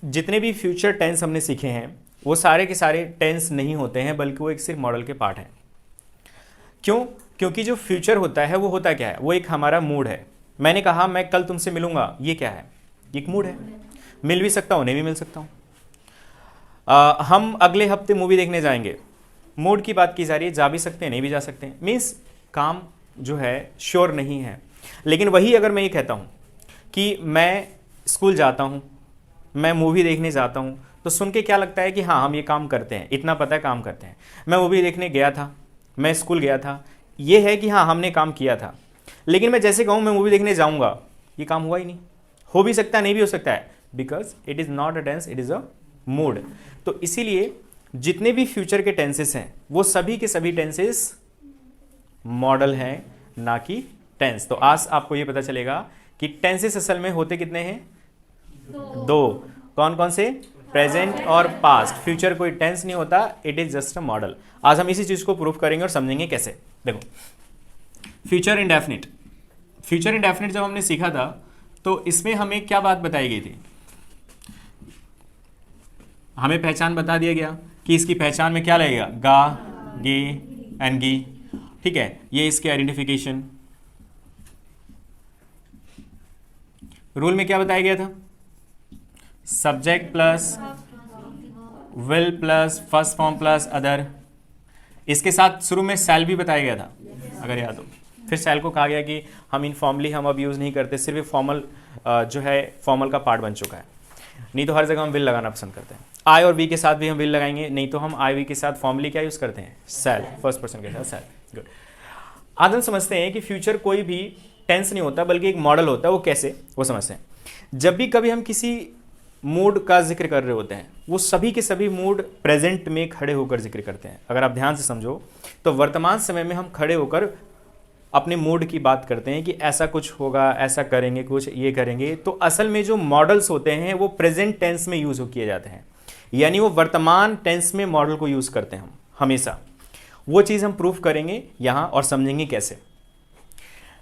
जितने भी future tense हमने सीखे हैं वो सारे के सारे टेंस नहीं होते हैं, बल्कि वो एक सिर्फ मॉडल के पार्ट हैं। क्यों? क्योंकि जो फ्यूचर होता है वो होता क्या है, वो एक हमारा मूड है। मैंने कहा मैं कल तुमसे मिलूंगा, ये क्या है, एक मूड है। मिल भी सकता हूँ, नहीं भी मिल सकता हूँ। हम अगले हफ्ते मूवी देखने जाएंगे, मूड की बात की जा रही है, जा भी सकते हैं नहीं भी जा सकते हैं, मीन्स काम जो है श्योर नहीं है। लेकिन वही अगर मैं ये कहता हूँ कि मैं स्कूल जाता हूँ, मैं मूवी देखने जाता हूँ, तो सुन के क्या लगता है कि हाँ हम ये काम करते हैं, इतना पता है काम करते हैं। मैं मूवी देखने गया था, मैं स्कूल गया था, ये है कि हाँ हमने काम किया था। लेकिन मैं जैसे कहूँ मैं मूवी देखने जाऊँगा, ये काम हुआ ही नहीं। हो भी सकता है, नहीं भी हो सकता है, because it is not a tense, it is a mood. तो इसीलिए जितने भी फ्यूचर के टेंसेस हैं वो सभी के सभी टेंसेस मॉडल हैं, ना कि टेंस। तो आज आपको ये पता चलेगा कि टेंसेस असल में होते कितने हैं, दो। कौन कौन से? प्रेजेंट और पास्ट। फ्यूचर कोई टेंस नहीं होता, it is just a model. आज हम इसी चीज को प्रूफ करेंगे और समझेंगे कैसे। देखो, फ्यूचर इंडेफिनिट, फ्यूचर इंडेफिनिट जब हमने सीखा था तो इसमें हमें क्या बात बताई गई थी, हमें पहचान बता दिया गया कि इसकी पहचान में क्या लगेगा, गा, गे एंड गी, ठीक है, ये इसके आइडेंटिफिकेशन। रूल में क्या बताया गया था, subject plus will plus first form plus other. इसके साथ शुरू में सेल भी बताया गया था अगर याद हो। फिर सेल को कहा गया कि हम इनफॉर्मली हम अब यूज़ नहीं करते, सिर्फ फॉर्मल जो है फॉर्मल का पार्ट बन चुका है। नहीं तो हर जगह हम विल लगाना पसंद करते हैं। आई और वी के साथ भी हम विल लगाएंगे, नहीं तो हम आई वी के साथ फॉर्मली क्या यूज़ करते हैं, सेल, फर्स्ट पर्सन के साथ सेल। गुड। आज हम समझते हैं कि फ्यूचर कोई भी टेंस नहीं होता बल्कि एक मॉडल होता है। वो कैसे, वो समझते हैं। जब भी कभी हम किसी मूड का जिक्र कर रहे होते हैं, वो सभी के सभी मूड प्रेजेंट में खड़े होकर जिक्र करते हैं। अगर आप ध्यान से समझो तो वर्तमान समय में हम खड़े होकर अपने मूड की बात करते हैं कि ऐसा कुछ होगा, ऐसा करेंगे, कुछ ये करेंगे। तो असल में जो मॉडल्स होते हैं वो प्रेजेंट टेंस में यूज किए जाते हैं, यानी वो वर्तमान टेंस में मॉडल को यूज करते हैं हम हमेशा। वो चीज़ हम प्रूफ करेंगे यहाँ और समझेंगे कैसे।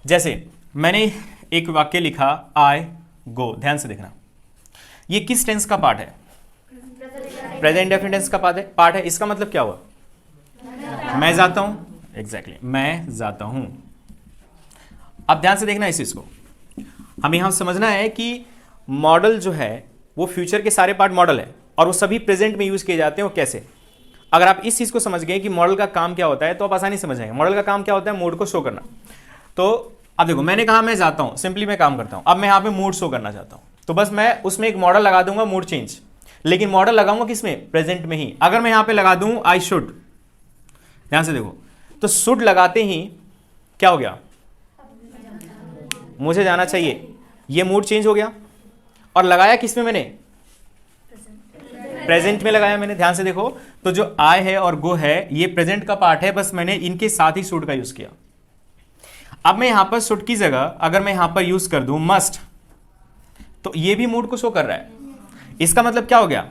जैसे मैंने एक वाक्य लिखा, आई गो, ध्यान से देखना, ये किस टेंस का पार्ट है, प्रेजेंट इंडेफिनिट टेंस का पार्ट है। इसका मतलब क्या हुआ, मैं जाता हूं, एग्जैक्टली मैं जाता हूं। अब ध्यान से देखना इस चीज को, हमें यहां समझना है कि मॉडल जो है वो फ्यूचर के सारे पार्ट मॉडल है और वो सभी प्रेजेंट में यूज किए जाते हैं। वो कैसे, अगर आप इस चीज को समझ गए कि मॉडल का काम क्या होता है तो आप आसानी समझ जाएंगे। मॉडल का काम क्या होता है, मूड को शो करना। तो अब देखो, मैंने कहा मैं जाता हूं, सिंपली मैं काम करता हूं। अब मैं यहां पे मूड शो करना चाहता हूं, तो बस मैं उसमें एक मॉडल लगा दूंगा, मूड चेंज। लेकिन मॉडल लगाऊंगा किसमें, प्रेजेंट में ही। अगर मैं यहां पे लगा दूं आई शुड, ध्यान से देखो, तो शुड लगाते ही क्या हो गया, मुझे जाना चाहिए, ये मूड चेंज हो गया। और लगाया किसमें मैंने, प्रेजेंट में लगाया मैंने। ध्यान से देखो, तो जो आई है और गो है ये प्रेजेंट का पार्ट है, बस मैंने इनके साथ ही शुड का यूज किया। अब मैं यहां पर शुड की जगह अगर मैं यहां पर यूज कर दूं मस्ट, तो ये भी मूड को शो कर रहा है। इसका मतलब क्या हो गया,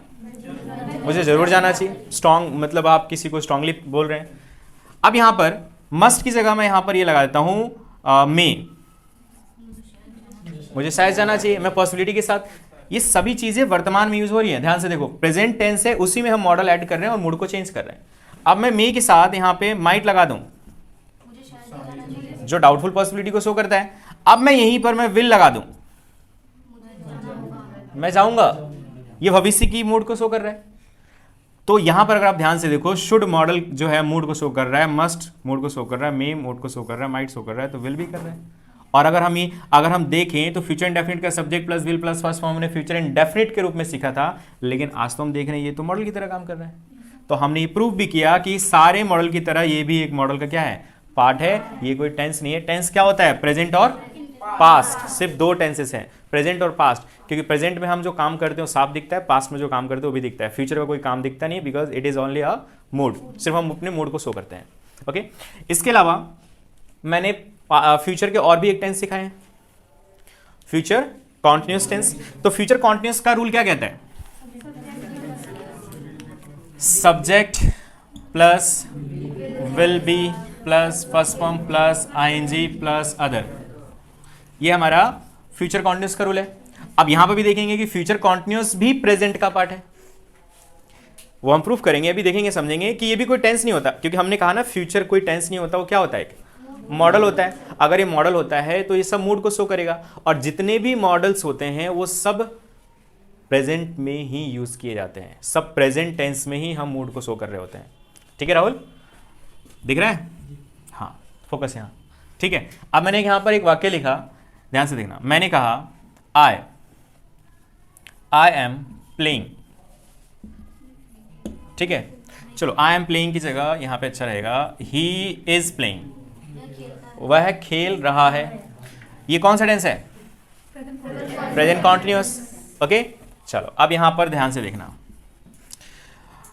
मुझे जरूर जाना चाहिए। स्ट्रॉन्ग मतलब आप किसी को स्ट्रांगली बोल रहे हैं। अब यहां पर मस्ट की जगह मैं यहां पर ये लगा देता हूं मे, मुझे शायद जाना चाहिए, मैं पॉसिबिलिटी के साथ। ये सभी चीजें वर्तमान में यूज हो रही हैं। ध्यान से देखो, प्रेजेंट टेंस है, उसी में हम मॉडल ऐड कर रहे हैं और मूड को चेंज कर रहे हैं। अब मैं मे के साथ यहां पे माइट लगा दूं, जो डाउटफुल पॉसिबिलिटी को शो करता है। अब मैं यहीं पर मैं विल लगा दूं, मैं जाऊंगा, ये भविष्य की मूड को शो कर रहा है। तो यहां पर अगर आप ध्यान से देखो, शुड मॉडल जो है मूड को शो कर रहा है, मस्ट मूड को शो कर रहा है, मे मूड को शो कर रहा है, माइट शो कर रहा है, तो विल भी कर रहा है। और अगर हम देखें तो फ्यूचर इंडेफिनिट का subject plus will plus first form हमने फ्यूचर इंडेफिनिट के रूप में सीखा था, लेकिन आज तो हम देख रहे हैं ये तो मॉडल की तरह काम कर रहा है। तो हमने ये प्रूफ भी किया कि सारे मॉडल की तरह ये भी एक मॉडल का क्या है, पार्ट है। ये कोई टेंस नहीं है। टेंस क्या होता है, प्रेजेंट और पास्ट, सिर्फ दो टेंसेस हैं, प्रेजेंट और पास्ट। क्योंकि प्रेजेंट में हम जो काम करते हैं वो साफ दिखता है, पास्ट में जो काम करते हैं वो भी दिखता है। फ्यूचर का कोई काम दिखता नहीं, because it is only a mood, सिर्फ हम अपने मूड को शो करते हैं। ओके, इसके अलावा मैंने फ्यूचर के और भी एक टेंस सिखाए हैं, फ्यूचर कॉन्टिन्यूस टेंस। तो फ्यूचर कॉन्टिन्यूस का रूल क्या कहता है, subject plus will be plus first form plus ING plus other, ये हमारा फ्यूचर कॉन्टिन्यूस का रूल है। अब यहां पर भी देखेंगे कि फ्यूचर कॉन्टिन्यूस भी प्रेजेंट का पार्ट है, वो हम प्रूफ करेंगे, अभी देखेंगे समझेंगे कि ये भी कोई टेंस नहीं होता, क्योंकि हमने कहा ना फ्यूचर कोई टेंस नहीं होता, वो क्या होता है, एक मॉडल होता है। अगर ये मॉडल होता है तो ये सब मूड को शो करेगा, और जितने भी मॉडल्स होते हैं वो सब प्रेजेंट में ही यूज किए जाते हैं, सब प्रेजेंट टेंस में ही हम मूड को शो कर रहे होते हैं। ठीक है राहुल, दिख रहा है? हाँ, फोकस यहाँ। ठीक है, अब मैंने यहां पर एक वाक्य लिखा, ध्यान से देखना। मैंने कहा आई एम प्लेइंग। ठीक है, चलो आई एम प्लेइंग की जगह यहां पे अच्छा रहेगा ही इज प्लेइंग, वह खेल रहा है। ये कौन सा टेंस है? Present continuous. ओके, चलो अब यहां पर ध्यान से देखना।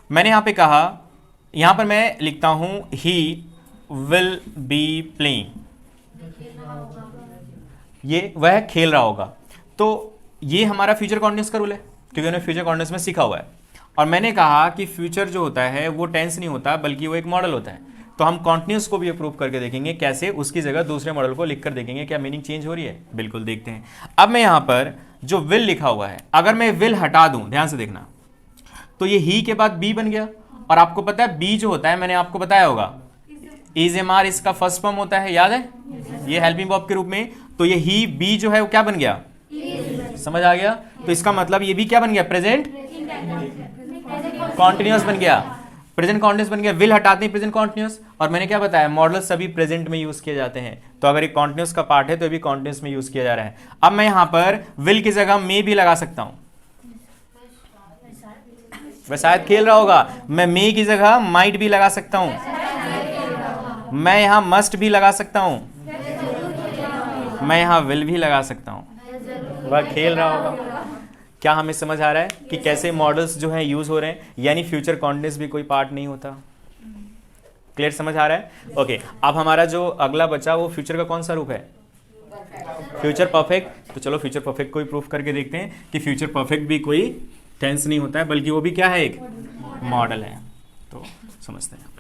मैंने यहां पे कहा, यहां पर मैं लिखता हूं ही विल बी प्लेइंग, ये वह खेल रहा होगा। तो ये हमारा फ्यूचर कॉन्टिन्यूअस का रूल है, क्योंकि उन्होंने फ्यूचर कॉन्टिन्यूअस में सीखा हुआ है। और मैंने कहा कि फ्यूचर जो होता है वो टेंस नहीं होता, बल्कि वो एक मॉडल होता है। तो हम कॉन्टिन्यूअस को भी अप्रूव करके देखेंगे, कैसे, उसकी जगह दूसरे मॉडल को लिखकर देखेंगे क्या मीनिंग चेंज हो रही है। बिल्कुल देखते हैं। अब मैं यहां पर जो विल लिखा हुआ है, अगर मैं विल हटा दूं, ध्यान से देखना, तो ये ही के बाद बी बन गया। और आपको पता है बी जो होता है, मैंने आपको बताया होगा, इज एम आर इसका फर्स्ट फॉर्म होता है, याद है, ये हेल्पिंग वर्ब के रूप में। तो ये ही बी जो है वो क्या बन गया, समझ आ गया? तो इसका मतलब ये भी क्या बन गया, प्रेजेंट कॉन्टिन्यूअस बन गया, प्रेजेंट कॉन्टिन्यूअस बन गया। विल हटाते हैं प्रेजेंट कॉन्टिन्यूअस। और मैंने क्या बताया, मॉडल सभी प्रेजेंट में यूज किए जाते हैं। तो अगर ये कॉन्टिन्यूअस का पार्ट है तो ये भी कॉन्टिन्यूअस में यूज किया जा रहा है। अब मैं यहां पर विल की जगह मे भी लगा सकता हूं, वह शायद खेल रहा होगा। मैं मे की जगह माइट भी लगा सकता हूं, मैं यहां मस्ट भी लगा सकता हूं, मैं यहां विल भी लगा सकता हूं, वह खेल रहा होगा। क्या हमें समझ आ रहा है कि कैसे मॉडल्स जो हैं यूज हो रहे हैं, यानी फ्यूचर कॉन्टिन्यूअस भी कोई पार्ट नहीं होता। क्लियर, समझ आ रहा है? ओके, अब हमारा जो अगला बचा वो फ्यूचर का कौन सा रूप है, फ्यूचर परफेक्ट। तो चलो फ्यूचर परफेक्ट को ही प्रूफ करके देखते हैं कि फ्यूचर परफेक्ट भी कोई टेंस नहीं होता है, बल्कि वो भी क्या है, एक मॉडल है। तो समझते हैं।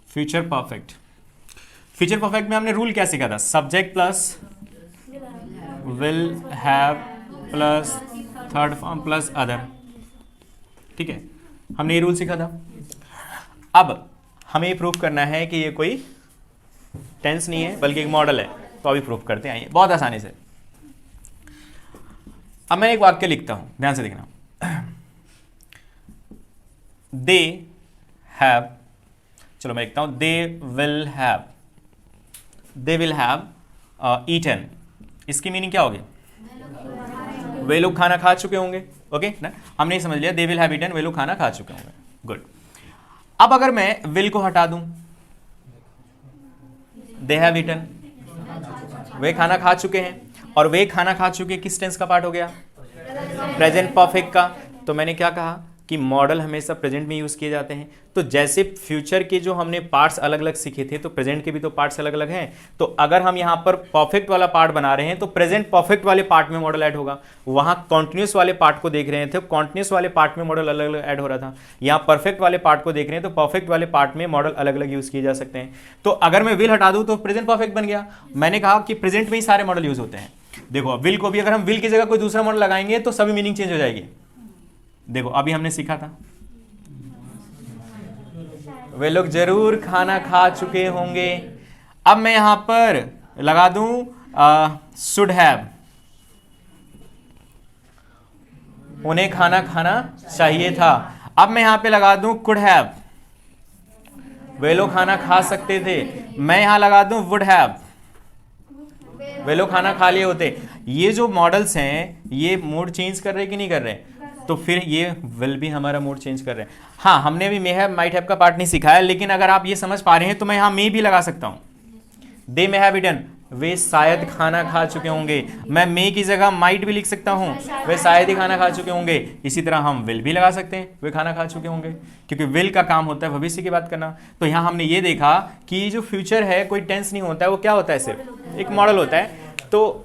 फ्यूचर परफेक्ट, फ्यूचर परफेक्ट में हमने रूल क्या सीखा था, subject plus will have plus third form plus other. ठीक है, हमने ये रूल सीखा था। अब हमें ये प्रूफ करना है कि ये कोई टेंस नहीं है बल्कि एक मॉडल है। तो अभी प्रूफ करते हैं, आइए, बहुत आसानी से। अब मैं एक वाक्य लिखता हूं, ध्यान से देखना। दे हैव, चलो मैं लिखता हूं दे विल हैव ईटन। इसकी मीनिंग क्या होगी, वे लोग खाना खा चुके होंगे। ओके ना, हमने समझ लिया, दे विल हैव ईटन, वे लोग खाना खा चुके होंगे। गुड। अब अगर मैं विल को हटा दूं, दे हैव ईटन, वे खाना खा चुके हैं, और वे खाना खा चुके किस टेंस का पार्ट हो गया, प्रेजेंट परफेक्ट का। तो मैंने क्या कहा कि मॉडल हमेशा प्रेजेंट में यूज किए जाते हैं। तो जैसे फ्यूचर के जो हमने पार्ट्स अलग अलग सीखे थे, तो प्रेजेंट के भी तो पार्ट्स अलग अलग हैं। तो अगर हम यहाँ पर परफेक्ट वाला पार्ट बना रहे हैं तो प्रेजेंट परफेक्ट वाले पार्ट में मॉडल ऐड होगा। वहां कॉन्टिन्यूस वाले पार्ट को देख रहे थे, कॉन्टिन्यूस वाले पार्ट में मॉडल अलग अलग ऐड हो रहा था। यहाँ परफेक्ट वाले पार्ट को देख रहे हैं तो परफेक्ट वाले पार्ट में मॉडल अलग अलग यूज किए जा सकते हैं। तो अगर मैं विल हटा दूं तो प्रेजेंट परफेक्ट बन गया। मैंने कहा कि प्रेजेंट में ही सारे मॉडल यूज होते हैं। देखो विल को भी अगर हम विल की जगह कोई दूसरा मॉडल लगाएंगे तो सभी मीनिंग चेंज हो जाएगी। देखो अभी हमने सीखा था, वे लोग जरूर खाना खा चुके होंगे। अब मैं यहां पर लगा दूं शुड हैव, उन्हें खाना खाना चाहिए था। अब मैं यहां पे लगा दूं कुड हैव, वे लोग खाना खा सकते थे। मैं यहां लगा दूं वुड हैव, वे लोग खाना खा लिए होते। ये जो मॉडल्स हैं ये मूड चेंज कर रहे कि नहीं कर रहे, तो फिर ये विल भी हमारा मूड चेंज कर रहे हैं। हाँ, हमने भी मे हैव माइट हैव का पार्ट नहीं सिखाया, लेकिन अगर आप ये समझ पा रहे हैं तो मैं यहां मे भी लगा सकता हूं। दे मे हैव ईटन, वे शायद खाना खा चुके होंगे। मैं मे की जगह माइट भी लिख सकता हूं, वे शायद ही खाना खा चुके होंगे। इसी तरह हम विल भी लगा सकते हैं, वे खाना खा चुके होंगे, क्योंकि विल का काम होता है भविष्य की बात करना। तो यहां हमने ये देखा कि जो फ्यूचर है कोई टेंस नहीं होता है, वो क्या होता है, सिर्फ एक मॉडल होता है। तो